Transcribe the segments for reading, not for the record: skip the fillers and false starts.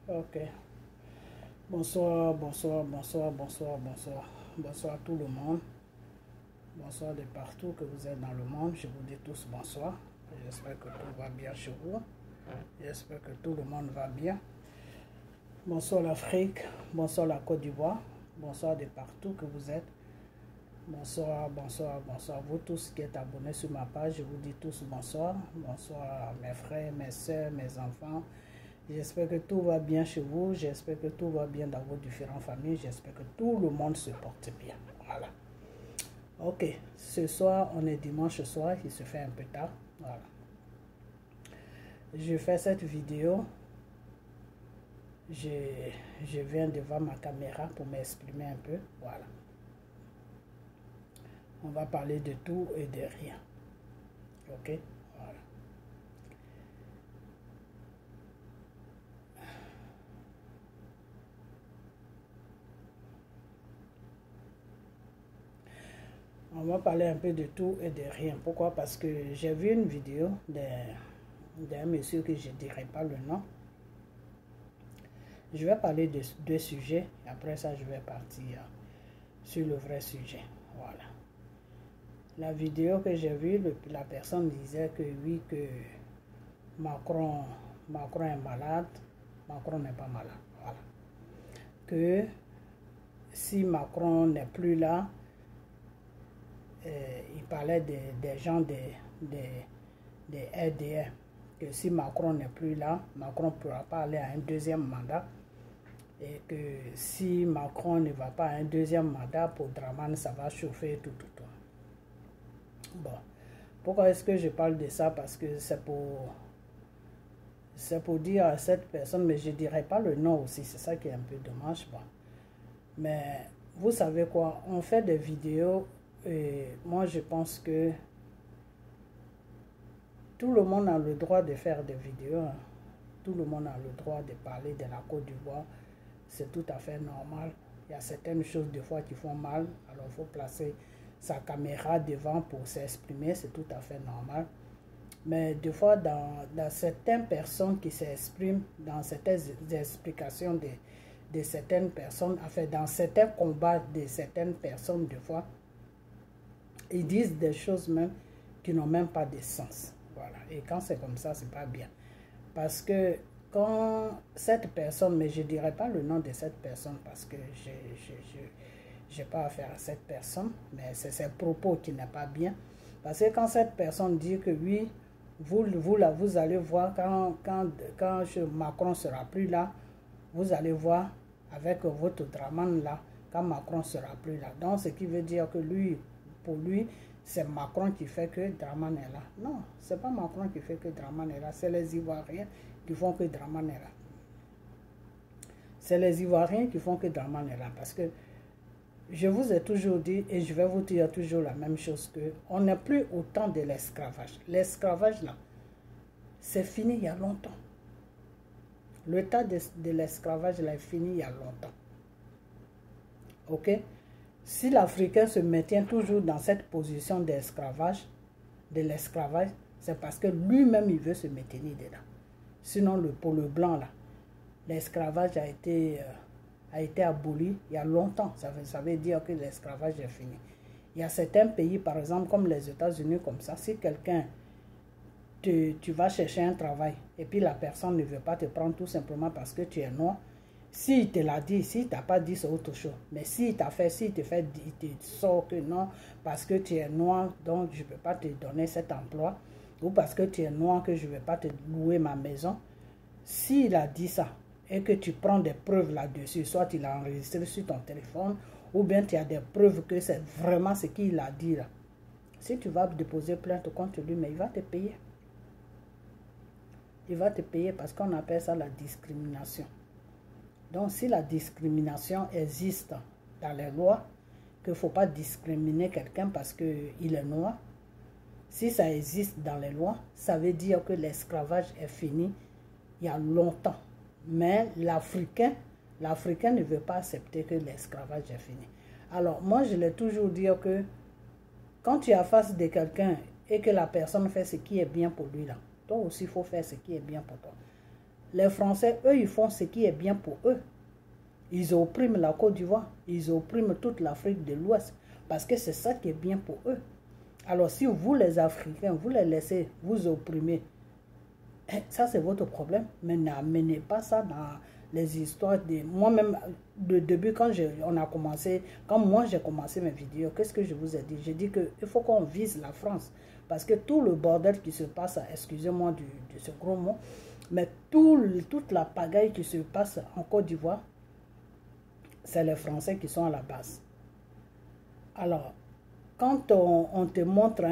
Ok. Bonsoir, bonsoir, bonsoir, bonsoir, bonsoir. Bonsoir tout le monde. Bonsoir de partout que vous êtes dans le monde. Je vous dis tous bonsoir. J'espère que tout va bien chez vous. J'espère que tout le monde va bien. Bonsoir l'Afrique. Bonsoir la Côte d'Ivoire. Bonsoir de partout que vous êtes. Bonsoir, bonsoir, bonsoir. Vous tous qui êtes abonnés sur ma page, je vous dis tous bonsoir. Bonsoir mes frères, mes soeurs, mes enfants. J'espère que tout va bien chez vous. J'espère que tout va bien dans vos différentes familles. J'espère que tout le monde se porte bien. Voilà. Ok. Ce soir, on est dimanche soir. Il se fait un peu tard. Voilà. Je fais cette vidéo. Je viens devant ma caméra pour m'exprimer un peu. Voilà. On va parler de tout et de rien. Ok? Voilà. On va parler un peu de tout et de rien. Pourquoi? Parce que j'ai vu une vidéo d'un monsieur que je ne dirai pas le nom. Je vais parler de deux sujets. Après ça, je vais partir sur le vrai sujet. Voilà. La vidéo que j'ai vue, la personne disait que oui, que Macron est malade. Macron n'est pas malade. Voilà. Que si Macron n'est plus là, il parlait des gens des RDR, que si Macron n'est plus là, Macron ne pourra pas aller à un deuxième mandat, et que si Macron ne va pas à un deuxième mandat, pour Dramane, ça va chauffer tout. Bon, pourquoi est-ce que je parle de ça? Parce que c'est pour dire à cette personne, mais je ne dirai pas le nom aussi, c'est ça qui est un peu dommage. Bon. Mais vous savez quoi, on fait des vidéos. Et moi, je pense que tout le monde a le droit de faire des vidéos. Hein. Tout le monde a le droit de parler de la Côte d'Ivoire. C'est tout à fait normal. Il y a certaines choses, des fois, qui font mal. Alors, il faut placer sa caméra devant pour s'exprimer. C'est tout à fait normal. Mais des fois, dans certaines personnes qui s'expriment, dans certaines explications de certaines personnes, enfin, dans certains combats de certaines personnes, des fois, ils disent des choses même qui n'ont même pas de sens. Voilà. Et quand c'est comme ça, c'est pas bien. Parce que quand cette personne, mais je ne dirai pas le nom de cette personne parce que je n'ai pas affaire à cette personne, mais c'est ses propos qui n'est pas bien. Parce que quand cette personne dit que oui, vous allez voir quand Macron ne sera plus là, vous allez voir avec votre Dramane là, quand Macron ne sera plus là. Donc, ce qui veut dire que lui, pour lui, c'est Macron qui fait que Dramane est là. Non, ce n'est pas Macron qui fait que Dramane est là. C'est les Ivoiriens qui font que Dramane est là. C'est les Ivoiriens qui font que Dramane est là. Parce que je vous ai toujours dit, et je vais vous dire toujours la même chose, qu'on n'est plus au temps de l'esclavage. L'esclavage, là, c'est fini il y a longtemps. Le temps de l'esclavage, là, est fini il y a longtemps. Ok? Si l'Africain se maintient toujours dans cette position d'esclavage, c'est parce que lui-même, il veut se maintenir dedans. Sinon, pour le blanc, là, l'esclavage a été aboli il y a longtemps. Ça veut dire que l'esclavage est fini. Il y a certains pays, par exemple, comme les États-Unis, comme ça, si quelqu'un, tu vas chercher un travail, et puis la personne ne veut pas te prendre tout simplement parce que tu es noir, s'il te l'a dit, s'il ne t'a pas dit, c'est autre chose. Mais s'il te sort que non, parce que tu es noir, donc je ne peux pas te donner cet emploi, ou parce que tu es noir, que je ne vais pas te louer ma maison. S'il a dit ça, et que tu prends des preuves là-dessus, soit il a enregistré sur ton téléphone, ou bien tu as des preuves que c'est vraiment ce qu'il a dit là. Si tu vas déposer plainte contre lui, mais il va te payer. Il va te payer parce qu'on appelle ça la discrimination. Donc, si la discrimination existe dans les lois, qu'il ne faut pas discriminer quelqu'un parce qu'il est noir, si ça existe dans les lois, ça veut dire que l'esclavage est fini il y a longtemps. Mais l'Africain ne veut pas accepter que l'esclavage est fini. Alors, moi, je l'ai toujours dit que quand tu es en face de quelqu'un et que la personne fait ce qui est bien pour lui, là, toi aussi, il faut faire ce qui est bien pour toi. Les Français, eux, ils font ce qui est bien pour eux. Ils oppriment la Côte d'Ivoire, ils oppriment toute l'Afrique de l'Ouest, parce que c'est ça qui est bien pour eux. Alors si vous, les Africains, vous les laissez vous opprimer, ça c'est votre problème, mais n'amenez pas ça dans les histoires de... Moi-même, le début, quand moi j'ai commencé mes vidéos, qu'est-ce que je vous ai dit? J'ai dit qu'il faut qu'on vise la France, parce que tout le bordel qui se passe, excusez-moi de ce gros mot, mais toute la pagaille qui se passe en Côte d'Ivoire, c'est les Français qui sont à la base. Alors, quand on te montre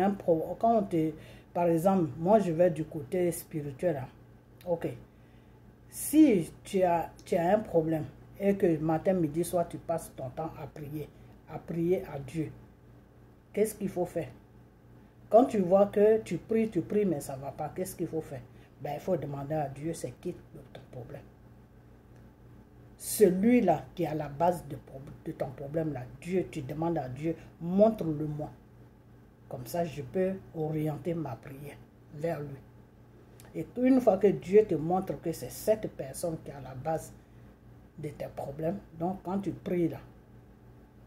par exemple, moi je vais du côté spirituel, hein. Ok. Si tu as un problème et que matin, midi, soir, tu passes ton temps à prier à Dieu, qu'est-ce qu'il faut faire? Quand tu vois que tu pries, mais ça ne va pas, qu'est-ce qu'il faut faire? Ben, il faut demander à Dieu c'est qui ton problème. Celui-là qui est à la base de ton problème, là, Dieu, tu demandes à Dieu, montre-le-moi. Comme ça, je peux orienter ma prière vers lui. Et une fois que Dieu te montre que c'est cette personne qui est à la base de tes problèmes, donc quand tu pries là,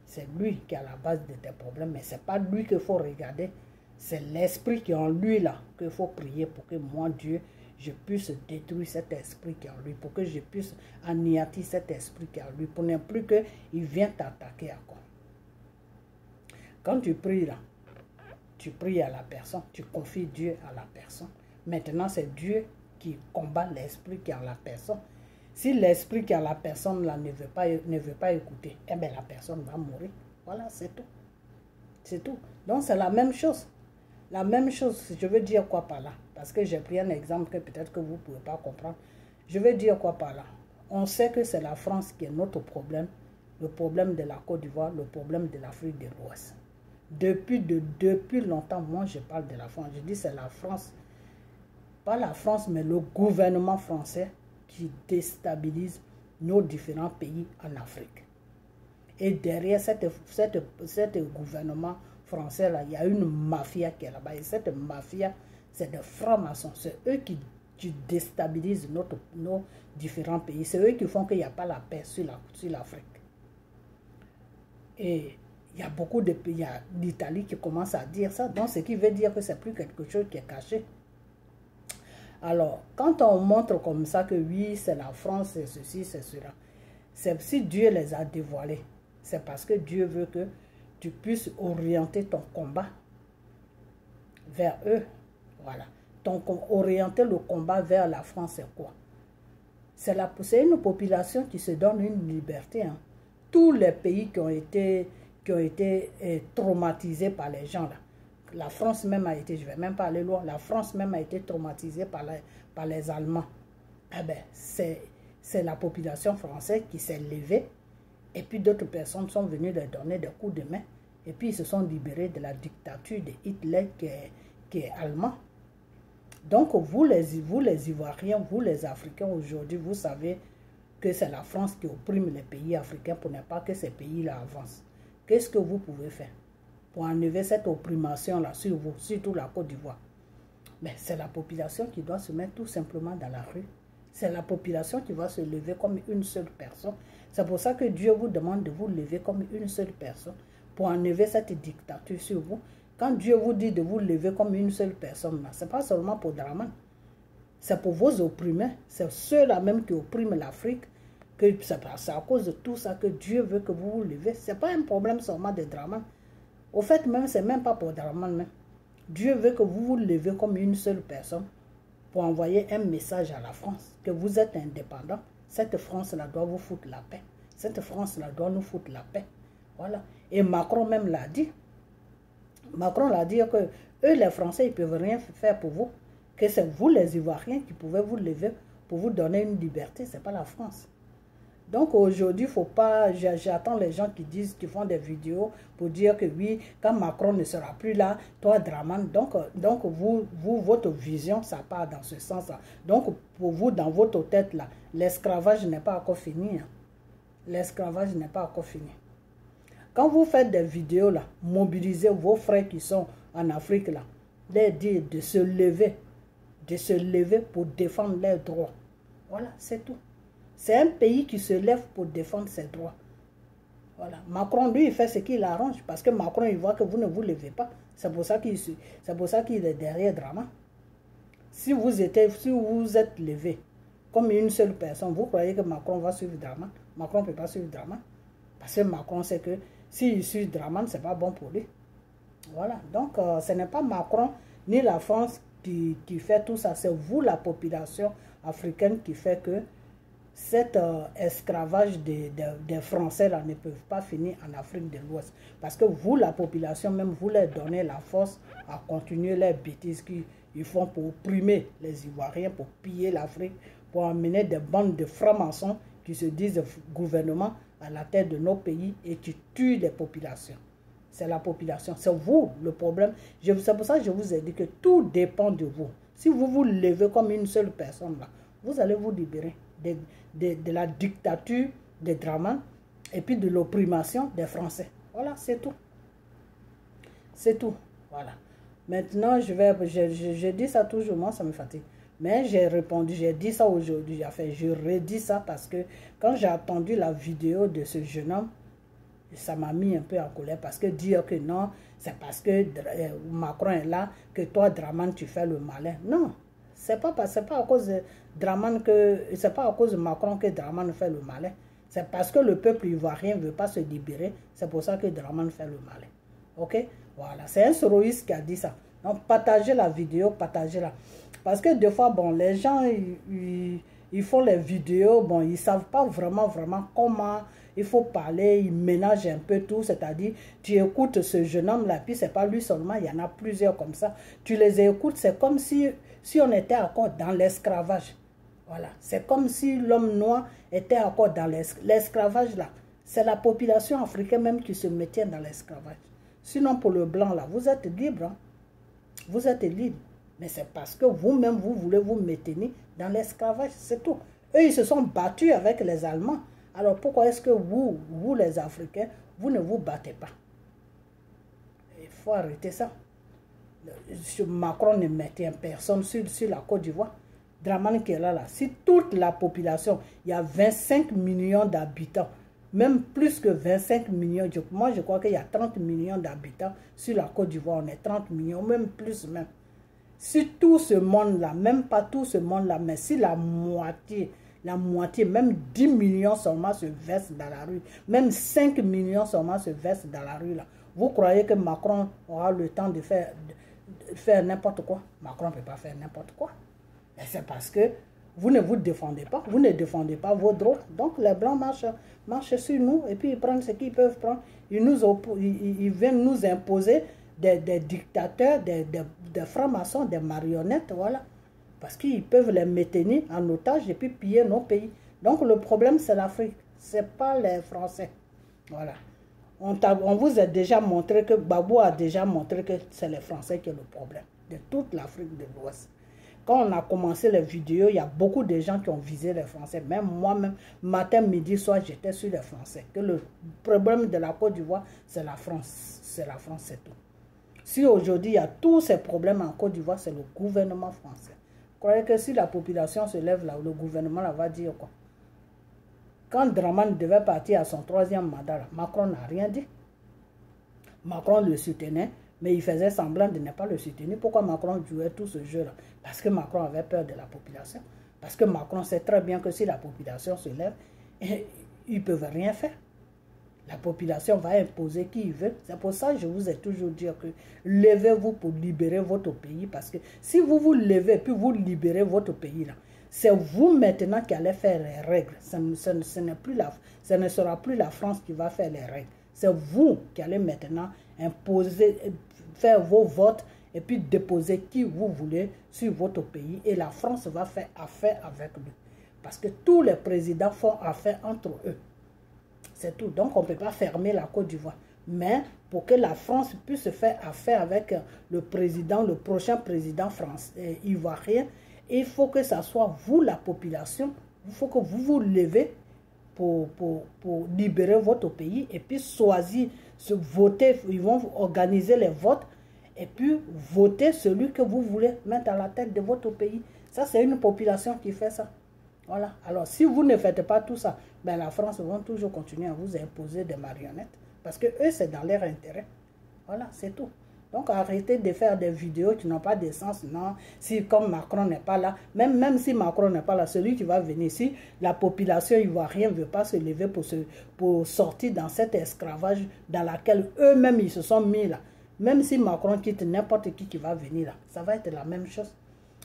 c'est lui qui est à la base de tes problèmes, mais ce n'est pas lui qu'il faut regarder, c'est l'esprit qui est en lui là qu'il faut prier pour que moi, Dieu, je puisse détruire cet esprit qui est en lui, pour que je puisse anéantir cet esprit qui est en lui, pour ne plus qu'il vienne t'attaquer encore. Quand tu pries là, tu pries à la personne, tu confies Dieu à la personne. Maintenant, c'est Dieu qui combat l'esprit qui est en la personne. Si l'esprit qui est en la personne là ne veut pas écouter, eh bien la personne va mourir. Voilà, c'est tout. C'est tout. Donc, c'est la même chose. La même chose, je veux dire quoi par là? Parce que j'ai pris un exemple que peut-être que vous ne pouvez pas comprendre. Je veux dire quoi par là? On sait que c'est la France qui est notre problème, le problème de la Côte d'Ivoire, le problème de l'Afrique de l'Ouest. Depuis longtemps, moi je parle de la France. Je dis c'est la France, pas la France, mais le gouvernement français qui déstabilise nos différents pays en Afrique. Et derrière cette gouvernement français là, il y a une mafia qui est là-bas. Et cette mafia, c'est des francs-maçons. C'est eux qui déstabilisent nos différents pays. C'est eux qui font qu'il n'y a pas la paix sur l'Afrique. Et il y a beaucoup de pays, il y a l'Italie qui commence à dire ça. Donc, ce qui veut dire que c'est plus quelque chose qui est caché. Alors, quand on montre comme ça que oui, c'est la France, c'est ceci, c'est cela. Si Dieu les a dévoilés, c'est parce que Dieu veut que tu puisses orienter ton combat vers eux. Voilà. Orienter le combat vers la France, c'est quoi? C'est une population qui se donne une liberté. Hein. Tous les pays qui ont été traumatisés par les gens là. La France même a été, je ne vais même pas aller loin, la France même a été traumatisée par les Allemands. Eh bien, c'est la population française qui s'est levée et puis d'autres personnes sont venues leur donner des coups de main et puis ils se sont libérés de la dictature de Hitler qui est allemand. Donc vous les Ivoiriens, vous les Africains aujourd'hui, vous savez que c'est la France qui opprime les pays africains pour ne pas que ces pays-là avancent. Qu'est-ce que vous pouvez faire pour enlever cette opprimation-là sur vous, surtout la Côte d'Ivoire? Mais c'est la population qui doit se mettre tout simplement dans la rue. C'est la population qui va se lever comme une seule personne. C'est pour ça que Dieu vous demande de vous lever comme une seule personne pour enlever cette dictature sur vous. Quand Dieu vous dit de vous lever comme une seule personne, ce n'est pas seulement pour Draman. C'est pour vos opprimés. C'est ceux-là même qui oppriment l'Afrique. C'est à cause de tout ça que Dieu veut que vous vous levez. Ce n'est pas un problème seulement de Draman. Au fait, même, ce n'est même pas pour Draman. Même. Dieu veut que vous vous levez comme une seule personne pour envoyer un message à la France, que vous êtes indépendant. Cette France-là doit vous foutre la paix. Cette France-là doit nous foutre la paix. Voilà. Et Macron même l'a dit. Macron l'a dit que eux, les Français, ils ne peuvent rien faire pour vous. Que c'est vous, les Ivoiriens, qui pouvez vous lever pour vous donner une liberté. Ce n'est pas la France. Donc aujourd'hui, il ne faut pas... J'attends les gens qui font des vidéos pour dire que oui, quand Macron ne sera plus là, toi, Draman. Donc vous, votre vision, ça part dans ce sens-là. Donc pour vous, dans votre tête, là, l'esclavage n'est pas encore fini. Hein. L'esclavage n'est pas encore fini. Quand vous faites des vidéos, là, mobilisez vos frères qui sont en Afrique, là, leur dire de se lever pour défendre leurs droits. Voilà, c'est tout. C'est un pays qui se lève pour défendre ses droits. Voilà. Macron, lui, il fait ce qu'il arrange. Parce que Macron, il voit que vous ne vous levez pas. C'est pour ça qu'il est derrière Draman. Si vous êtes levé comme une seule personne, vous croyez que Macron va suivre Draman? Macron ne peut pas suivre Draman. Parce que Macron sait que s'il suit Draman, ce n'est pas bon pour lui. Voilà. Donc, ce n'est pas Macron ni la France qui fait tout ça. C'est vous, la population africaine, qui fait que cet esclavage des Français là ne peuvent pas finir en Afrique de l'Ouest. Parce que vous, la population, même vous leur donnez la force à continuer les bêtises qu'ils font pour opprimer les Ivoiriens, pour piller l'Afrique, pour amener des bandes de francs-maçons qui se disent gouvernement à la tête de nos pays et qui tuent les populations. C'est la population, c'est vous le problème. C'est pour ça que je vous ai dit que tout dépend de vous. Si vous vous levez comme une seule personne là, vous allez vous libérer de la dictature des Draman et puis de l'opprimation des Français. Voilà, c'est tout. C'est tout. Voilà. Maintenant, je dis ça toujours, moi ça me fatigue. Mais j'ai répondu, j'ai dit ça aujourd'hui, je redis ça parce que quand j'ai entendu la vidéo de ce jeune homme, ça m'a mis un peu en colère parce que dire que non, c'est parce que Macron est là que toi, Draman, tu fais le malin. Non. C'est pas à cause de Draman c'est pas à cause de Macron que Draman fait le malin. C'est parce que le peuple ivoirien ne veut pas se libérer. C'est pour ça que Draman fait le malin. Ok? Voilà. C'est un soroïste qui a dit ça. Donc, partagez la vidéo, partagez-la. Parce que des fois, bon, les gens, ils font les vidéos, bon, ils ne savent pas vraiment comment il faut parler, ils ménagent un peu tout, c'est-à-dire, tu écoutes ce jeune homme-là, puis c'est pas lui seulement, il y en a plusieurs comme ça. Tu les écoutes, c'est comme si on était encore dans l'esclavage. Voilà, c'est comme si l'homme noir était encore dans l'esclavage là. C'est la population africaine même qui se mettait dans l'esclavage. Sinon, pour le blanc là, vous êtes libre. Hein? Vous êtes libre. Mais c'est parce que vous-même, vous voulez vous maintenir dans l'esclavage, c'est tout. Eux, ils se sont battus avec les Allemands. Alors, pourquoi est-ce que vous les Africains, vous ne vous battez pas? Il faut arrêter ça. Macron ne mettait personne sur la Côte d'Ivoire. Draman qui est là, si toute la population, il y a 25 millions d'habitants, même plus que 25 millions, moi je crois qu'il y a 30 millions d'habitants sur la Côte d'Ivoire, on est 30 millions, même plus même. Si tout ce monde-là, même pas tout ce monde-là, mais si la moitié, même 10 millions seulement se versent dans la rue, même 5 millions seulement se versent dans la rue, là, vous croyez que Macron aura le temps de faire n'importe quoi? Macron ne peut pas faire n'importe quoi. Et c'est parce que vous ne vous défendez pas, vous ne défendez pas vos droits. Donc les Blancs marchent sur nous et puis ils prennent ce qu'ils peuvent prendre. Ils viennent nous imposer des dictateurs, des francs-maçons, des marionnettes, voilà. Parce qu'ils peuvent les maintenir en otage et puis piller nos pays. Donc le problème c'est l'Afrique, ce n'est pas les Français. Voilà. On vous a déjà montré que, Babou a déjà montré que c'est les Français qui ont le problème de toute l'Afrique de l'Ouest. Quand on a commencé les vidéos, il y a beaucoup de gens qui ont visé les Français. Même moi-même, matin, midi, soir, j'étais sur les Français. Que le problème de la Côte d'Ivoire, c'est la France. C'est la France, c'est tout. Si aujourd'hui, il y a tous ces problèmes en Côte d'Ivoire, c'est le gouvernement français. Vous croyez que si la population se lève là, le gouvernement là, va dire quoi? Quand Draman devait partir à son 3e mandat, là, Macron n'a rien dit. Macron le soutenait, mais il faisait semblant de ne pas le soutenir. Pourquoi Macron jouait tout ce jeu-là? Parce que Macron avait peur de la population. Parce que Macron sait très bien que si la population se lève, ils ne peuvent rien faire. La population va imposer qui il veut. C'est pour ça que je vous ai toujours dit que levez-vous pour libérer votre pays. Parce que si vous vous levez puis vous libérez votre pays, là, c'est vous maintenant qui allez faire les règles. Ce ne sera plus la France qui va faire les règles. C'est vous qui allez maintenant imposer, faire vos votes et puis déposer qui vous voulez sur votre pays. Et la France va faire affaire avec lui. Parce que tous les présidents font affaire entre eux. C'est tout. Donc, on ne peut pas fermer la Côte d'Ivoire. Mais pour que la France puisse faire affaire avec le président, le prochain président ivoirien, il faut que ce soit vous, la population, il faut que vous vous levez pour libérer votre pays et puis choisir, voter. Ils vont organiser les votes et puis voter celui que vous voulez mettre à la tête de votre pays. Ça, c'est une population qui fait ça. Voilà. Alors, si vous ne faites pas tout ça, ben la France va toujours continuer à vous imposer des marionnettes. Parce que eux, c'est dans leur intérêt. Voilà, c'est tout. Donc, arrêtez de faire des vidéos qui n'ont pas de sens. Non, si comme Macron n'est pas là, même si Macron n'est pas là, celui qui va venir ici, la population ivoirienne ne veut pas se lever pour sortir dans cet esclavage dans lequel eux-mêmes ils se sont mis là. Même si Macron quitte n'importe qui va venir là, ça va être la même chose.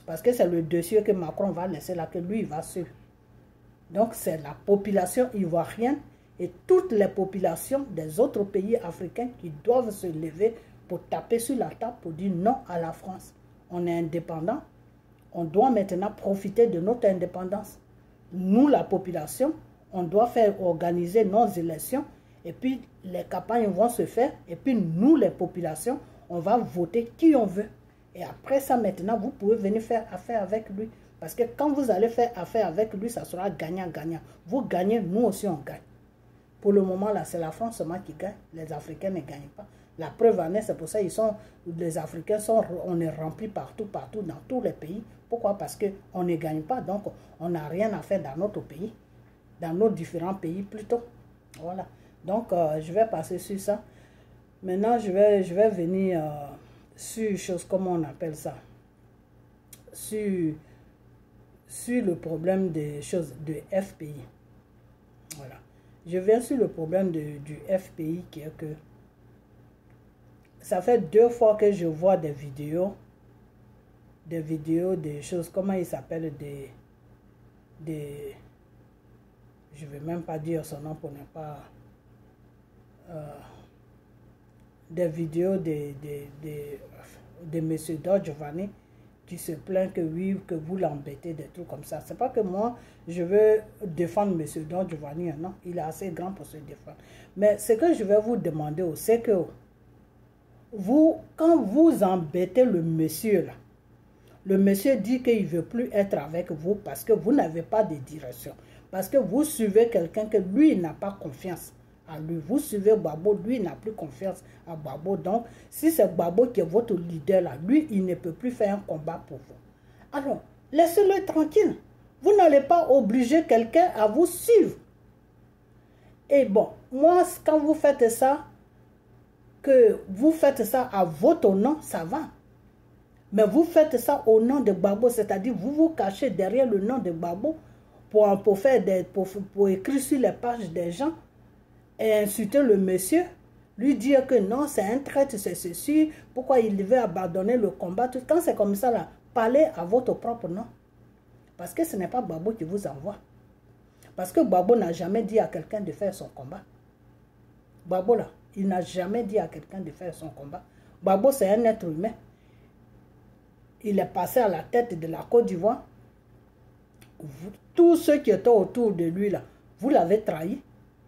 Parce que c'est le dossier que Macron va laisser là, que lui, il va suivre. Donc, c'est la population ivoirienne et toutes les populations des autres pays africains qui doivent se lever pour taper sur la table pour dire non à la France. On est indépendant. On doit maintenant profiter de notre indépendance. Nous, la population, on doit faire organiser nos élections et puis les campagnes vont se faire et puis nous, les populations, on va voter qui on veut. Et après ça, maintenant, vous pouvez venir faire affaire avec lui. Parce que quand vous allez faire affaire avec lui, ça sera gagnant-gagnant. Vous gagnez, nous aussi on gagne. Pour le moment, là, c'est la France seulement qui gagne. Les Africains ne gagnent pas. La preuve en est, c'est pour ça les Africains on est remplis partout, dans tous les pays. Pourquoi? Parce qu'on ne gagne pas. Donc, on n'a rien à faire dans notre pays. Dans nos différents pays plutôt. Voilà. Donc, je vais passer sur ça. Maintenant, je vais venir sur chose, comment on appelle ça? Sur le problème des choses de FPI. Voilà. Je viens sur le problème du FPI qui est que ça fait 2 fois que je vois des vidéos, des choses, comment ils s'appellent, je ne vais même pas dire son nom pour ne pas... des vidéos de M. Don Giovanni qui se plaint que oui, que vous l'embêtez, des trucs comme ça. C'est pas que moi, je veux défendre M. Don Giovanni, non, il est assez grand pour se défendre. Mais ce que je vais vous demander, c'est que quand vous embêtez le monsieur là, le monsieur dit qu'il ne veut plus être avec vous parce que vous n'avez pas de direction. Parce que vous suivez quelqu'un que lui n'a pas confiance à lui. Vous suivez Gbagbo, lui n'a plus confiance à Gbagbo. Donc, si c'est Gbagbo qui est votre leader là, lui, il ne peut plus faire un combat pour vous. Alors, laissez-le tranquille. Vous n'allez pas obliger quelqu'un à vous suivre. Et bon, moi, quand vous faites ça, que vous faites ça à votre nom, ça va. Mais vous faites ça au nom de Gbagbo, c'est-à-dire vous vous cachez derrière le nom de Gbagbo pour écrire sur les pages des gens et insulter le monsieur, lui dire que non, c'est un traître, c'est ceci, pourquoi il devait abandonner le combat. Quand c'est comme ça, là, parlez à votre propre nom. Parce que ce n'est pas Gbagbo qui vous envoie. Parce que Gbagbo n'a jamais dit à quelqu'un de faire son combat. Gbagbo, là, il n'a jamais dit à quelqu'un de faire son combat. Gbagbo, c'est un être humain. Il est passé à la tête de la Côte d'Ivoire. Tous ceux qui étaient autour de lui, là, vous l'avez trahi.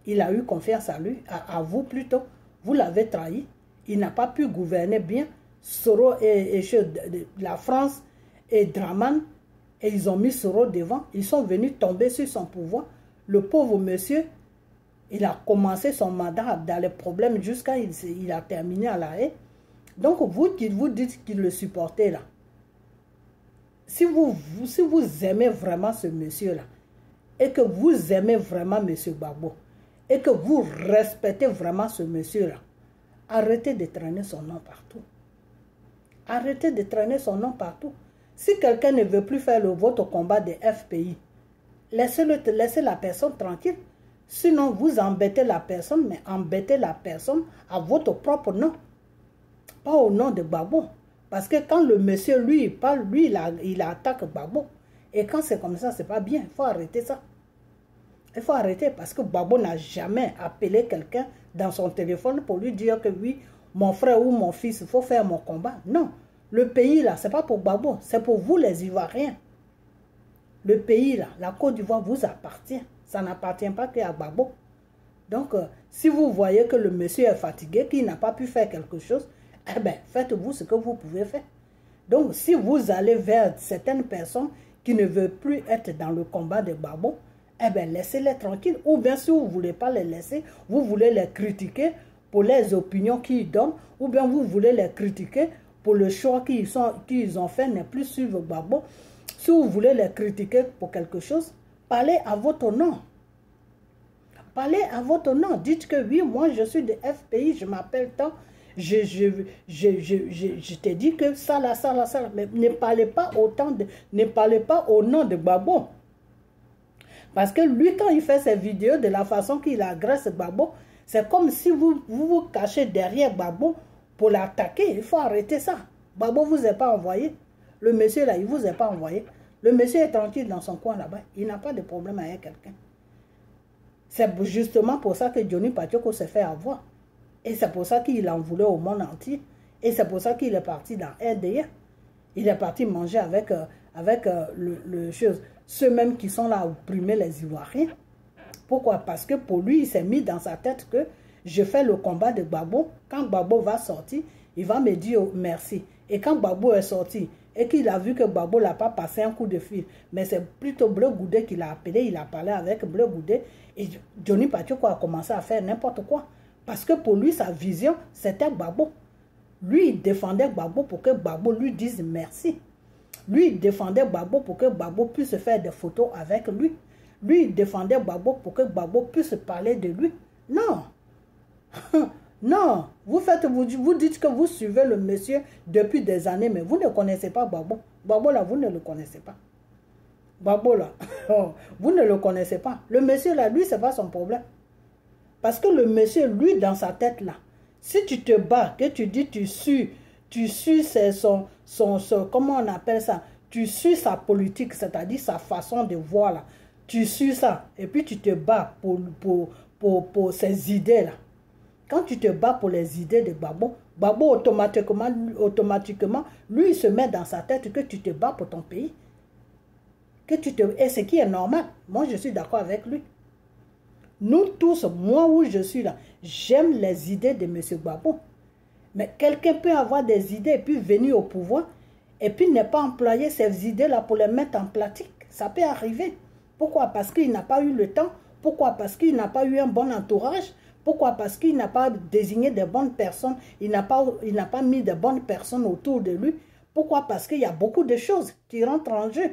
Il a eu confiance à lui, à vous plutôt. Vous l'avez trahi. Il n'a pas pu gouverner bien. Soro et la France et Draman, et ils ont mis Soro devant. Ils sont venus tomber sur son pouvoir. Le pauvre monsieur, il a commencé son mandat dans les problèmes jusqu'à il a terminé à la haie. Donc vous qui vous dites qu'il le supportez là, si vous aimez vraiment ce monsieur-là, et que vous aimez vraiment M. Gbagbo, et que vous respectez vraiment ce monsieur-là, arrêtez de traîner son nom partout. Arrêtez de traîner son nom partout. Si quelqu'un ne veut plus faire votre combat de FPI, laissez la personne tranquille. Sinon, vous embêtez la personne, mais embêtez la personne à votre propre nom. Pas au nom de Gbagbo. Parce que quand le monsieur, lui, il parle, lui, il attaque Gbagbo. Et quand c'est comme ça, c'est pas bien. Il faut arrêter ça. Il faut arrêter parce que Gbagbo n'a jamais appelé quelqu'un dans son téléphone pour lui dire que oui, mon frère ou mon fils, il faut faire mon combat. Non. Le pays, là, c'est pas pour Gbagbo. C'est pour vous, les Ivoiriens. Le pays, là, la Côte d'Ivoire vous appartient. Ça n'appartient pas qu'à Gbagbo. Donc, si vous voyez que le monsieur est fatigué, qu'il n'a pas pu faire quelque chose, eh bien, faites-vous ce que vous pouvez faire. Donc, si vous allez vers certaines personnes qui ne veulent plus être dans le combat de Gbagbo, eh bien, laissez-les tranquilles. Ou bien, si vous ne voulez pas les laisser, vous voulez les critiquer pour les opinions qu'ils donnent, ou bien vous voulez les critiquer pour le choix qu'ils ont fait, ne plus suivre Gbagbo. Si vous voulez les critiquer pour quelque chose, parlez à votre nom. Parlez à votre nom. Dites que oui, moi je suis de FPI, je m'appelle tant. Je t'ai dit que ça là, ça là, ça là. Mais ne parlez pas ne parlez pas au nom de Gbagbo. Parce que lui, quand il fait ses vidéos, de la façon qu'il agresse Gbagbo, c'est comme si vous cachez derrière Gbagbo pour l'attaquer. Il faut arrêter ça. Gbagbo ne vous a pas envoyé. Le monsieur là, il ne vous a pas envoyé. Le monsieur est tranquille dans son coin là-bas. Il n'a pas de problème avec quelqu'un. C'est justement pour ça que Johnny Patioko s'est fait avoir. Et c'est pour ça qu'il en voulait au monde entier. Et c'est pour ça qu'il est parti dans RDA. Il est parti manger avec ceux-mêmes qui sont là à opprimer les Ivoiriens. Pourquoi? Parce que pour lui, il s'est mis dans sa tête que je fais le combat de Gbagbo. Quand Gbagbo va sortir, il va me dire merci. Et quand Gbagbo est sorti, et qu'il a vu que Gbagbo n'a pas passé un coup de fil, mais c'est plutôt Bleu Goudé qui l'a appelé, il a parlé avec Bleu Goudé, et Johnny Patioko a commencé à faire n'importe quoi. Parce que pour lui, sa vision, c'était Gbagbo. Lui, il défendait Gbagbo pour que Gbagbo lui dise merci. Lui, il défendait Gbagbo pour que Gbagbo puisse faire des photos avec lui. Lui, il défendait Gbagbo pour que Gbagbo puisse parler de lui. Non. Non. Vous dites que vous suivez le monsieur depuis des années, mais vous ne connaissez pas Gbagbo. Gbagbo là, vous ne le connaissez pas. Gbagbo là, vous ne le connaissez pas. Le monsieur là, lui, ce n'est pas son problème. Parce que le monsieur, lui, dans sa tête là, si tu te bats, que tu dis tu suis comment on appelle ça, tu suis sa politique, c'est-à-dire sa façon de voir là, tu suis ça, et puis tu te bats pour ces idées là. Quand tu te bats pour les idées de Gbagbo, Gbagbo automatiquement, lui, il se met dans sa tête que tu te bats pour ton pays. Et ce qui est normal, moi je suis d'accord avec lui. Nous tous, moi où je suis là, j'aime les idées de M. Gbagbo. Mais quelqu'un peut avoir des idées et puis venir au pouvoir et puis ne pas employer ces idées-là pour les mettre en pratique. Ça peut arriver. Pourquoi? Parce qu'il n'a pas eu le temps. Pourquoi? Parce qu'il n'a pas eu un bon entourage. Pourquoi? Parce qu'il n'a pas désigné de bonnes personnes. Il n'a pas mis de bonnes personnes autour de lui. Pourquoi? Parce qu'il y a beaucoup de choses qui rentrent en jeu.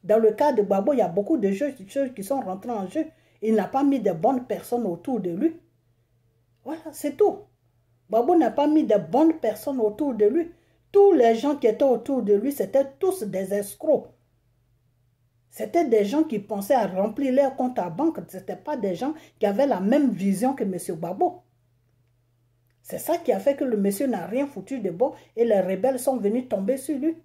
Dans le cas de Gbagbo, il y a beaucoup de choses qui sont rentrées en jeu. Il n'a pas mis de bonnes personnes autour de lui. Voilà, c'est tout. Gbagbo n'a pas mis de bonnes personnes autour de lui. Tous les gens qui étaient autour de lui, c'était tous des escrocs. C'était des gens qui pensaient à remplir leur compte à banque. Ce n'étaient pas des gens qui avaient la même vision que M. Gbagbo. C'est ça qui a fait que le monsieur n'a rien foutu de bon et les rebelles sont venus tomber sur lui.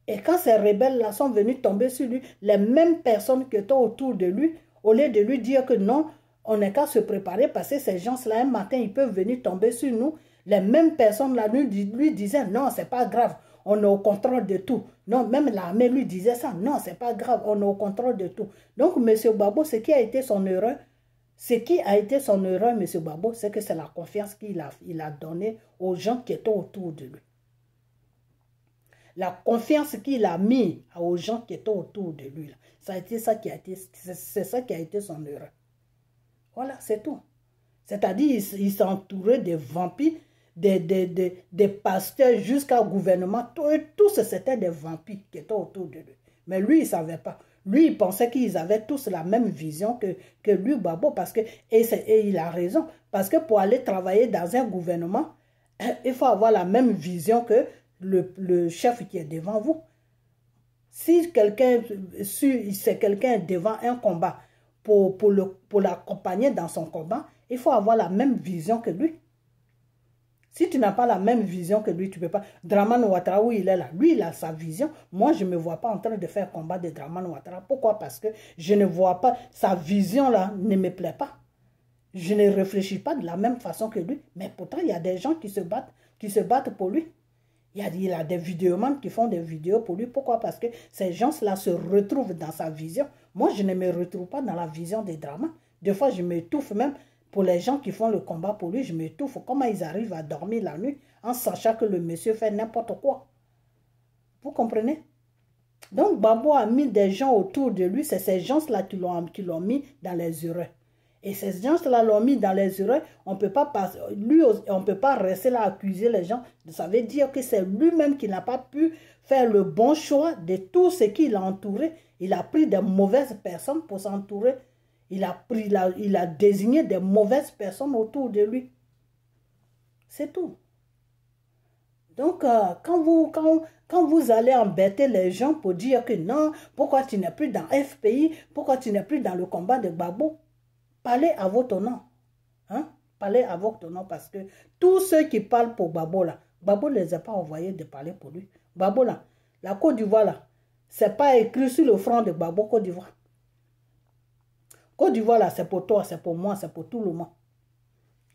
Et quand ces rebelles-là sont venus tomber sur lui, les mêmes personnes qui étaient autour de lui, au lieu de lui dire que non, on n'est qu'à se préparer parce que ces gens-là, un matin, ils peuvent venir tomber sur nous. Les mêmes personnes-là lui disaient, non, c'est pas grave, on est au contrôle de tout. Non, même l'armée lui disait ça, non, c'est pas grave, on est au contrôle de tout. Donc, M. Gbagbo, ce qui a été son erreur, M. Gbagbo, c'est que c'est la confiance qu'il a donnée aux gens qui étaient autour de lui. La confiance qu'il a mis aux gens qui étaient autour de lui, là, c'est ça qui a été son erreur. Voilà, c'est tout. C'est-à-dire, il s'est entouré des vampires, des pasteurs jusqu'au gouvernement. Tous, c'était des vampires qui étaient autour de lui. Mais lui, il ne savait pas. Lui, il pensait qu'ils avaient tous la même vision que lui, Gbagbo. Et il a raison. Parce que pour aller travailler dans un gouvernement, il faut avoir la même vision que le chef qui est devant vous. Si c'est quelqu'un devant un combat, pour l'accompagner dans son combat, il faut avoir la même vision que lui. Si tu n'as pas la même vision que lui, tu ne peux pas. Dramane Ouattara, où il est là, lui, il a sa vision. Moi, je ne me vois pas en train de faire combat de Dramane Ouattara. Pourquoi? Parce que je ne vois pas, sa vision-là ne me plaît pas. Je ne réfléchis pas de la même façon que lui. Mais pourtant, il y a des gens qui se battent pour lui. Il a des vidéomans qui font des vidéos pour lui. Pourquoi? Parce que ces gens-là se retrouvent dans sa vision. Moi, je ne me retrouve pas dans la vision des dramas. Des fois, je m'étouffe même. Pour les gens qui font le combat pour lui, je m'étouffe. Comment ils arrivent à dormir la nuit en sachant que le monsieur fait n'importe quoi? Vous comprenez? Donc, Gbagbo a mis des gens autour de lui. C'est ces gens-là qui l'ont mis dans les erreurs. Et ces gens-là l'ont mis dans les erreurs. On peut pas rester là à accuser les gens. Ça veut dire que c'est lui-même qui n'a pas pu faire le bon choix de tout ce qui l'a entouré. il a pris des mauvaises personnes pour s'entourer. Il a désigné des mauvaises personnes autour de lui. C'est tout. Donc, quand vous allez embêter les gens pour dire que non, pourquoi tu n'es plus dans FPI, pourquoi tu n'es plus dans le combat de Gbagbo, parlez à votre nom. Hein? Parlez à votre nom parce que tous ceux qui parlent pour Gbagbo là, Gbagbo ne les a pas envoyés de parler pour lui. Gbagbo là, la Côte d'Ivoire là, c'est pas écrit sur le front de Gbagbo Côte d'Ivoire. Côte d'Ivoire là, c'est pour toi, c'est pour moi, c'est pour tout le monde.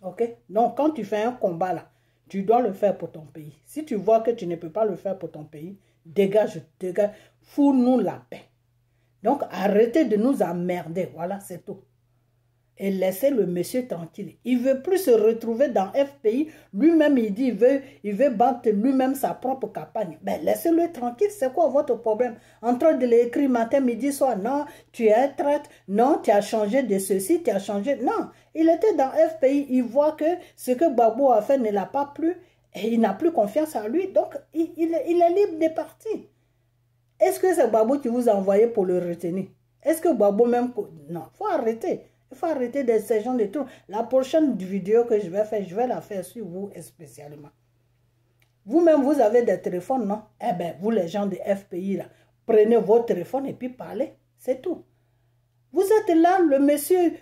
Ok? Donc quand tu fais un combat là, tu dois le faire pour ton pays. Si tu vois que tu ne peux pas le faire pour ton pays, dégage, fous-nous la paix. Donc arrêtez de nous emmerder, voilà, c'est tout. Et laissez le monsieur tranquille. Il ne veut plus se retrouver dans FPI. Lui-même, il dit il veut battre lui-même sa propre campagne. Ben, laissez-le tranquille. C'est quoi votre problème? En train de l'écrire matin, midi, soir. Non, tu es un traître. Non, tu as changé de ceci, tu as changé. Non, il était dans FPI. Il voit que ce que Gbagbo a fait ne l'a pas plu. Et il n'a plus confiance en lui. Donc, il est libre de partir. Est-ce que c'est Gbagbo qui vous a envoyé pour le retenir? Est-ce que Gbagbo même... Non, il faut arrêter. Il faut arrêter de ces gens de tout. La prochaine vidéo que je vais faire, je vais la faire sur vous spécialement. Vous-même, vous avez des téléphones, non? Eh bien, vous les gens de FPI, là, prenez votre téléphone et puis parlez. C'est tout. Vous êtes là, le monsieur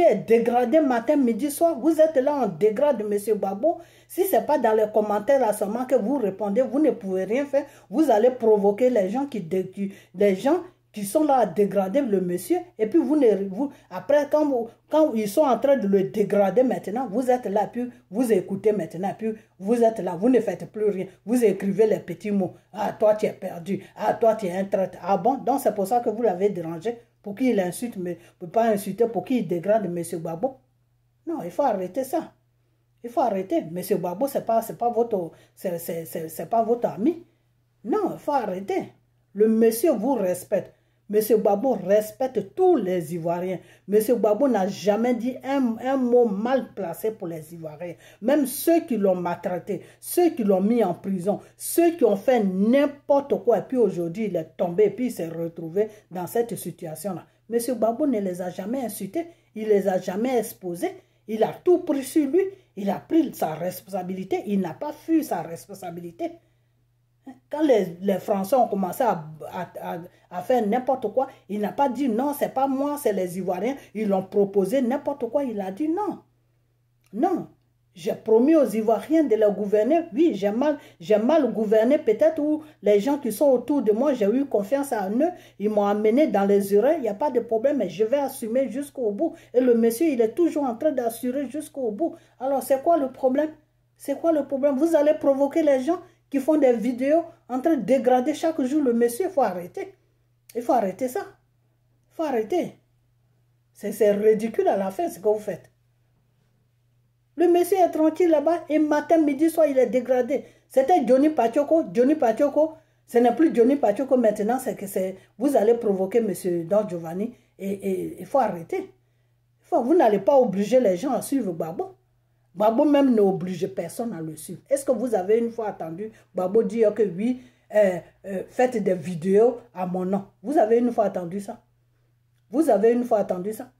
est dégradé matin, midi, soir. Vous êtes là en dégrade de monsieur Gbagbo. Si ce n'est pas dans les commentaires là seulement que vous répondez, vous ne pouvez rien faire. Vous allez provoquer les gens qui sont là à dégrader le monsieur, et puis après, quand ils sont en train de le dégrader maintenant, vous êtes là, puis vous écoutez maintenant, puis vous êtes là, vous ne faites plus rien, vous écrivez les petits mots. Ah, toi tu es perdu, ah, toi tu es un traître. Ah bon, donc c'est pour ça que vous l'avez dérangé, pour qu'il insulte, mais pour pas insulter, pour qu'il dégrade M. Gbagbo. Non, il faut arrêter ça. Il faut arrêter. M. Gbagbo, c'est pas votre ami. Non, il faut arrêter. Le monsieur vous respecte. M. Gbagbo respecte tous les Ivoiriens. M. Gbagbo n'a jamais dit un mot mal placé pour les Ivoiriens. Même ceux qui l'ont maltraité, ceux qui l'ont mis en prison, ceux qui ont fait n'importe quoi. Et puis aujourd'hui, il est tombé et puis il s'est retrouvé dans cette situation-là. M. Gbagbo ne les a jamais insultés, il ne les a jamais exposés. Il a tout pris sur lui, il a pris sa responsabilité, il n'a pas fui sa responsabilité. Quand les Français ont commencé à faire n'importe quoi, il n'a pas dit non, c'est pas moi, c'est les Ivoiriens. Ils l'ont proposé n'importe quoi, il a dit non. Non, j'ai promis aux Ivoiriens de les gouverner. Oui, j'ai mal gouverné peut-être, où les gens qui sont autour de moi, j'ai eu confiance en eux. Ils m'ont amené dans les erreurs, il n'y a pas de problème, mais je vais assumer jusqu'au bout. Et le monsieur, il est toujours en train d'assurer jusqu'au bout. Alors, c'est quoi le problème? C'est quoi le problème? Vous allez provoquer les gens qui font des vidéos en train de dégrader chaque jour le monsieur. Il faut arrêter. Il faut arrêter ça. Il faut arrêter. C'est ridicule à la fin ce que vous faites. Le monsieur est tranquille là-bas et matin, midi, soir, il est dégradé. C'était Johnny Pachoko. Johnny Pachoko, ce n'est plus Johnny Pachoko maintenant, c'est que vous allez provoquer monsieur Don Giovanni et il faut arrêter. Vous n'allez pas obliger les gens à suivre Gbagbo. Gbagbo même n'oblige personne à le suivre. Est-ce que vous avez une fois entendu Gbagbo dire que oui, faites des vidéos à mon nom? Vous avez une fois entendu ça? Vous avez une fois entendu ça?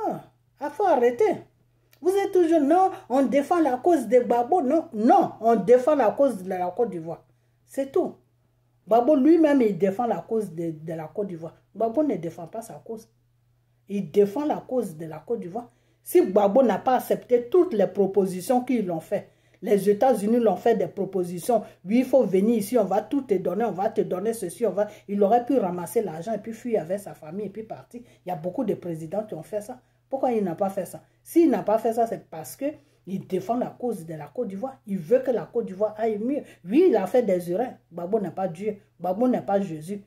Ah, il faut arrêter. Vous êtes toujours, non, on défend la cause de Gbagbo. Non, non, on défend la cause de la Côte d'Ivoire. C'est tout. Gbagbo lui-même, il défend la cause de la Côte d'Ivoire. Gbagbo ne défend pas sa cause. Il défend la cause de la Côte d'Ivoire. Si Gbagbo n'a pas accepté toutes les propositions qu'ils l'ont fait, les États-Unis l'ont fait des propositions. Oui, il faut venir ici, on va tout te donner, on va te donner ceci, il aurait pu ramasser l'argent et puis fuir avec sa famille et puis partir. Il y a beaucoup de présidents qui ont fait ça. Pourquoi il n'a pas fait ça? S'il n'a pas fait ça, c'est parce qu'il défend la cause de la Côte d'Ivoire. Il veut que la Côte d'Ivoire aille mieux. Oui, il a fait des erreurs. Gbagbo n'est pas Dieu. Gbagbo n'est pas Jésus.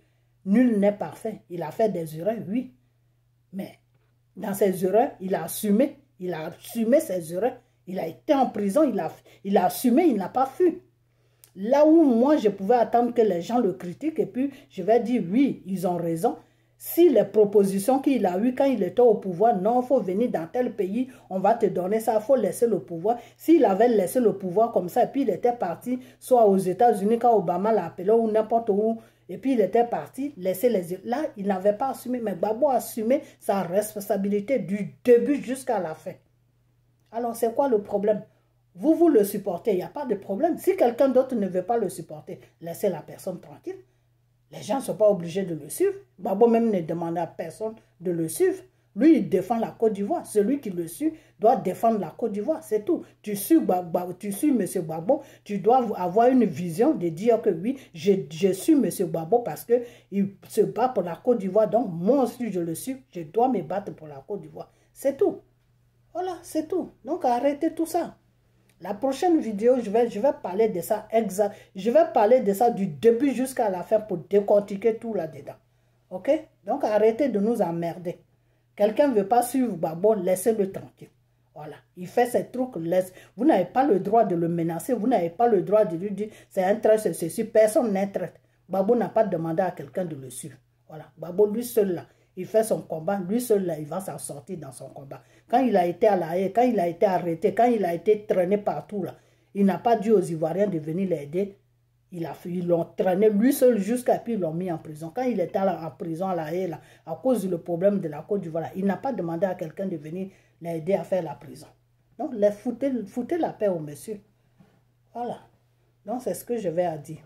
Nul n'est parfait. Il a fait des erreurs, oui. Mais dans ses erreurs, il a assumé ses erreurs. Il a été en prison, il a assumé, il n'a pas fui. Là où moi, je pouvais attendre que les gens le critiquent et puis je vais dire oui, ils ont raison. Si les propositions qu'il a eues quand il était au pouvoir, non, il faut venir dans tel pays, on va te donner ça, il faut laisser le pouvoir. S'il avait laissé le pouvoir comme ça et puis il était parti, soit aux États-Unis quand Obama l'a appelé ou n'importe où, Et puis il était parti, laisser les... Là, il n'avait pas assumé, mais Gbagbo a assumé sa responsabilité du début jusqu'à la fin. Alors, c'est quoi le problème? Vous le supportez, il n'y a pas de problème. Si quelqu'un d'autre ne veut pas le supporter, laissez la personne tranquille. Les gens ne sont pas obligés de le suivre. Gbagbo même ne demande à personne de le suivre. Lui, il défend la Côte d'Ivoire. Celui qui le suit doit défendre la Côte d'Ivoire, c'est tout. Tu suis M. Gbagbo, tu dois avoir une vision de dire que oui, je suis M. Gbagbo parce qu'il se bat pour la Côte d'Ivoire. Donc, moi aussi, je le suis. Je dois me battre pour la Côte d'Ivoire. C'est tout. Voilà, c'est tout. Donc, arrêtez tout ça. La prochaine vidéo, je vais parler de ça exact. Je vais parler de ça du début jusqu'à la fin pour décortiquer tout là-dedans. Ok? Donc, arrêtez de nous emmerder. Quelqu'un ne veut pas suivre Gbagbo, laissez-le tranquille. Voilà. Il fait ses trucs, vous n'avez pas le droit de le menacer, vous n'avez pas le droit de lui dire c'est un traître, c'est ceci. Personne n'est traître. Gbagbo n'a pas demandé à quelqu'un de le suivre. Voilà. Gbagbo, lui seul là, il fait son combat, lui seul là, il va s'en sortir dans son combat. Quand il a été à La Haye, quand il a été arrêté, quand il a été traîné partout là, il n'a pas dit aux Ivoiriens de venir l'aider. Ils l'ont traîné lui seul jusqu'à puis ils l'ont mis en prison. Quand il était en prison à La Haye, là, à cause du problème de la Côte d'Ivoire, il n'a pas demandé à quelqu'un de venir l'aider à faire la prison. Donc, foutez la paix au monsieur. Voilà. Donc, c'est ce que je vais à dire.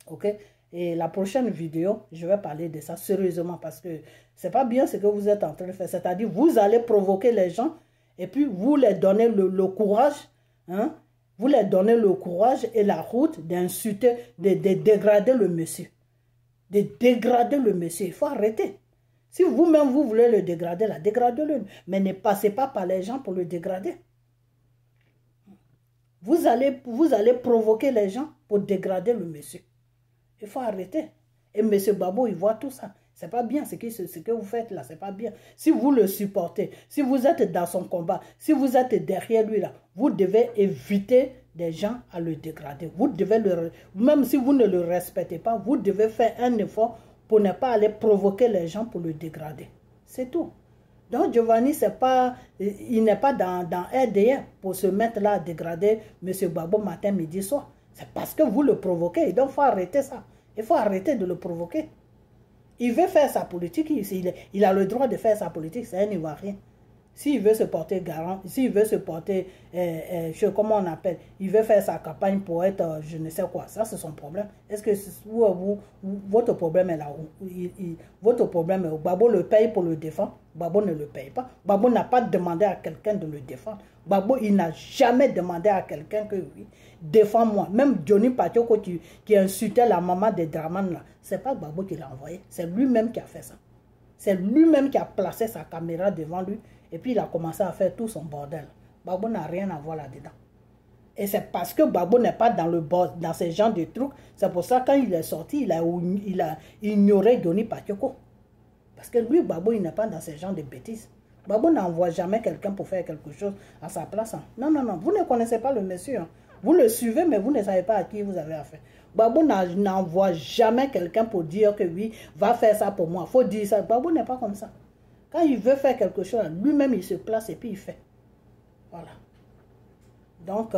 OK? Et la prochaine vidéo, je vais parler de ça sérieusement parce que c'est pas bien ce que vous êtes en train de faire. C'est-à-dire, vous allez provoquer les gens et puis vous leur donnez le courage, hein? Vous leur donnez le courage et la route d'insulter, de dégrader le monsieur. De dégrader le monsieur. Il faut arrêter. Si vous-même, vous voulez le dégrader, là, dégradez-le. Mais ne passez pas par les gens pour le dégrader. Vous allez provoquer les gens pour dégrader le monsieur. Il faut arrêter. Et M. Gbagbo, il voit tout ça. C'est pas bien ce que vous faites là, c'est pas bien. Si vous le supportez, si vous êtes dans son combat, si vous êtes derrière lui là, vous devez éviter des gens à le dégrader. Vous devez même si vous ne le respectez pas, vous devez faire un effort pour ne pas aller provoquer les gens pour le dégrader. C'est tout. Donc Giovanni, il n'est pas dans RDR pour se mettre là à dégrader M. Gbagbo matin, midi, soir. C'est parce que vous le provoquez. Donc il faut arrêter ça. Il faut arrêter de le provoquer. Il veut faire sa politique, il a le droit de faire sa politique, c'est un Ivoirien. S'il veut se porter garant, s'il veut se porter, comment on appelle, il veut faire sa campagne pour être je ne sais quoi, ça c'est son problème. Est-ce que votre problème est là où votre problème est où Gbagbo le paye pour le défendre, Gbagbo ne le paye pas. Gbagbo n'a pas demandé à quelqu'un de le défendre. Gbagbo, il n'a jamais demandé à quelqu'un que oui, défends-moi. Même Johnny Patioko qui insultait la maman de Dramane là, c'est pas Gbagbo qui l'a envoyé, c'est lui-même qui a fait ça. C'est lui-même qui a placé sa caméra devant lui et puis il a commencé à faire tout son bordel. Gbagbo n'a rien à voir là-dedans. Et c'est parce que Gbagbo n'est pas dans ce genre de trucs, c'est pour ça que quand il est sorti, il a ignoré Johnny Patioko. Parce que lui, Gbagbo, il n'est pas dans ce genre de bêtises. Gbagbo n'envoie jamais quelqu'un pour faire quelque chose à sa place. Hein. Non, non, non, vous ne connaissez pas le monsieur. Hein. Vous le suivez, mais vous ne savez pas à qui vous avez affaire. Gbagbo n'envoie jamais quelqu'un pour dire que oui, va faire ça pour moi. Il faut dire ça. Gbagbo n'est pas comme ça. Quand il veut faire quelque chose, lui-même, il se place et puis il fait. Voilà. Donc,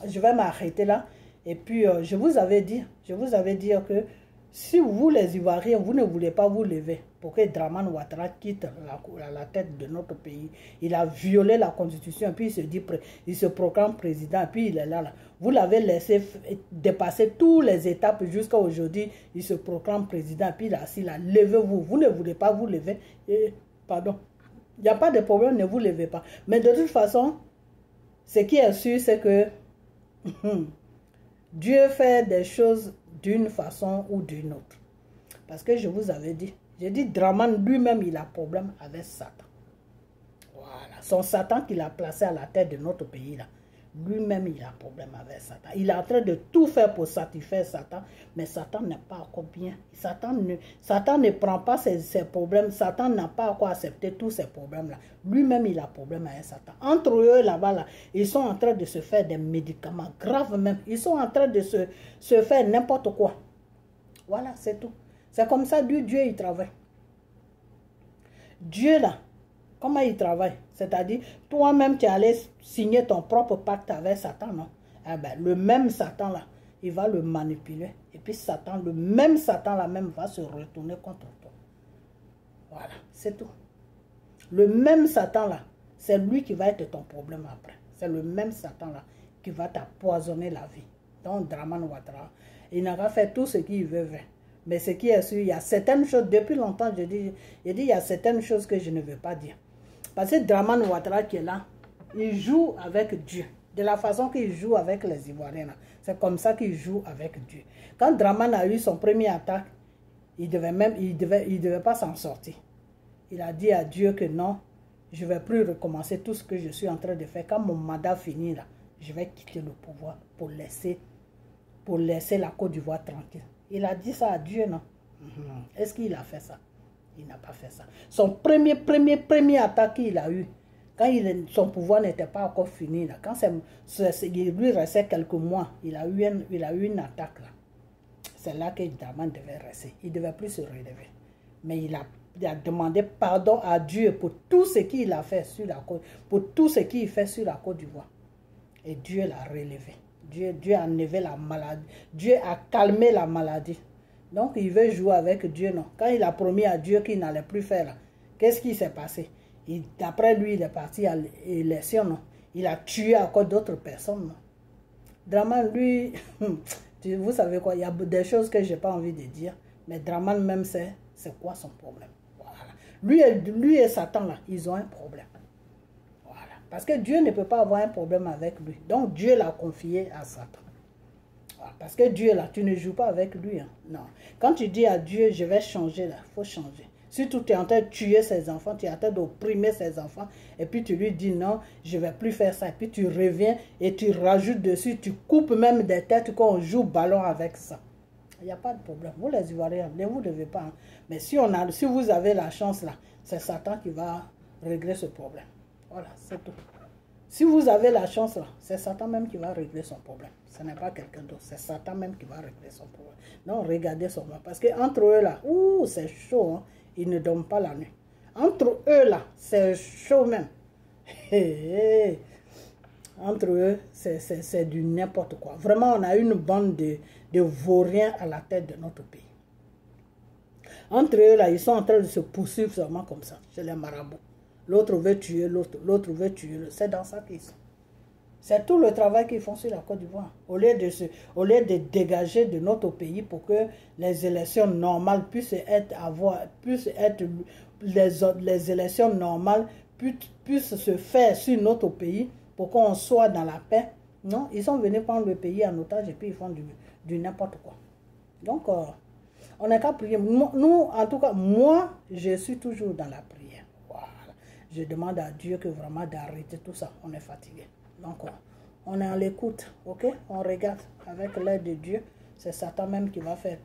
je vais m'arrêter là. Et puis, je vous avais dit que si vous, les Ivoiriens, vous ne voulez pas vous lever pour que Dramane Ouattara quitte la tête de notre pays, il a violé la Constitution, puis il se proclame président, puis il est là. Vous l'avez laissé dépasser toutes les étapes jusqu'à aujourd'hui, il se proclame président, puis il est assis là. Levez-vous, vous ne voulez pas vous lever. Pardon, il n'y a pas de problème, ne vous levez pas. Mais de toute façon, ce qui est sûr, c'est que Dieu fait des choses d'une façon ou d'une autre. Parce que je vous avais dit, j'ai dit Dramane lui-même, il a problème avec Satan. Voilà, son Satan qu'il a placé à la tête de notre pays là. Lui-même, il a problème avec Satan. Il est en train de tout faire pour satisfaire Satan, mais Satan n'est pas encore bien. Satan ne prend pas ses problèmes. Satan n'a pas encore accepté tous ces problèmes-là. Lui-même, il a problème avec Satan. Entre eux, là-bas, là, ils sont en train de se faire des médicaments graves même. Ils sont en train de se faire n'importe quoi. Voilà, c'est tout. C'est comme ça, Dieu, il travaille. Dieu, là, comment il travaille? C'est-à-dire, toi-même, tu allais signer ton propre pacte avec Satan, non? Eh ben, le même Satan, là, il va le manipuler. Et puis Satan, le même Satan là même va se retourner contre toi. Voilà, c'est tout. Le même Satan là, c'est lui qui va être ton problème après. C'est le même Satan là qui va t'empoisonner la vie. Donc Dramane Ouattara, il n'a qu'à faire tout ce qu'il veut faire. Mais ce qui est sûr, il y a certaines choses, depuis longtemps, je dis, il y a certaines choses que je ne veux pas dire. Parce que Dramane Ouattara qui est là, il joue avec Dieu. De la façon qu'il joue avec les Ivoiriens. C'est comme ça qu'il joue avec Dieu. Quand Dramane a eu son premier attaque, il devait pas s'en sortir. Il a dit à Dieu que non, je ne vais plus recommencer tout ce que je suis en train de faire. Quand mon mandat finit là, je vais quitter le pouvoir pour laisser la Côte d'Ivoire tranquille. Il a dit ça à Dieu, non? Est-ce qu'il a fait ça? Il n'a pas fait ça. Son premier attaque qu'il a eu, quand son pouvoir n'était pas encore fini, là, quand il lui restait quelques mois, il a eu une attaque là. C'est là que Dramane devait rester. Il ne devait plus se relever. Mais il a demandé pardon à Dieu pour tout ce qu'il a fait sur la côte, pour tout ce qu'il fait sur la Côte d'Ivoire. Et Dieu l'a relevé. Dieu a enlevé la maladie. Dieu a calmé la maladie. Donc il veut jouer avec Dieu, non? Quand il a promis à Dieu qu'il n'allait plus faire là, qu'est-ce qui s'est passé? D'après lui, il est parti à l'élection, non? Il a tué encore d'autres personnes, non? Dramane, lui, vous savez quoi, il y a des choses que je n'ai pas envie de dire, mais Dramane même sait c'est quoi son problème. Voilà. Lui et Satan, là, ils ont un problème. Voilà. Parce que Dieu ne peut pas avoir un problème avec lui. Donc Dieu l'a confié à Satan. Voilà. Parce que Dieu, là, tu ne joues pas avec lui. Hein. Non. Quand tu dis à Dieu, je vais changer, là, il faut changer. Surtout, tu es en train de tuer ses enfants, tu es en train d'opprimer ses enfants, et puis tu lui dis non, je ne vais plus faire ça. Et puis tu reviens et tu rajoutes dessus, tu coupes même des têtes qu'on joue ballon avec ça. Il n'y a pas de problème. Vous les Ivoiriens, vous ne devez pas. Hein. Mais si vous avez la chance là, c'est Satan qui va régler ce problème. Voilà, c'est tout. Si vous avez la chance là, c'est Satan même qui va régler son problème. Ce n'est pas quelqu'un d'autre, c'est Satan même qui va régler son problème. Donc regardez seulement. Parce qu'entre eux là, c'est chaud. Hein. Ils ne dorment pas la nuit. Entre eux là, c'est chaud même. Entre eux, c'est du n'importe quoi. Vraiment, on a une bande de vauriens à la tête de notre pays. Entre eux, là, ils sont en train de se poursuivre seulement comme ça, chez les marabouts. L'autre veut tuer l'autre, l'autre veut tuer l'autre. C'est dans ça qu'ils sont. C'est tout le travail qu'ils font sur la Côte d'Ivoire. Au lieu de dégager de notre pays pour que les élections normales puissent les élections normales puissent se faire sur notre pays, pour qu'on soit dans la paix. Non, ils sont venus prendre le pays en otage et puis ils font du n'importe quoi. Donc, on n'a qu'à prier. Nous, en tout cas, moi, je suis toujours dans la prière. Voilà. Je demande à Dieu que vraiment d'arrêter tout ça. On est fatigué. Donc, on est à l'écoute, ok? On regarde avec l'aide de Dieu. C'est Satan même qui va faire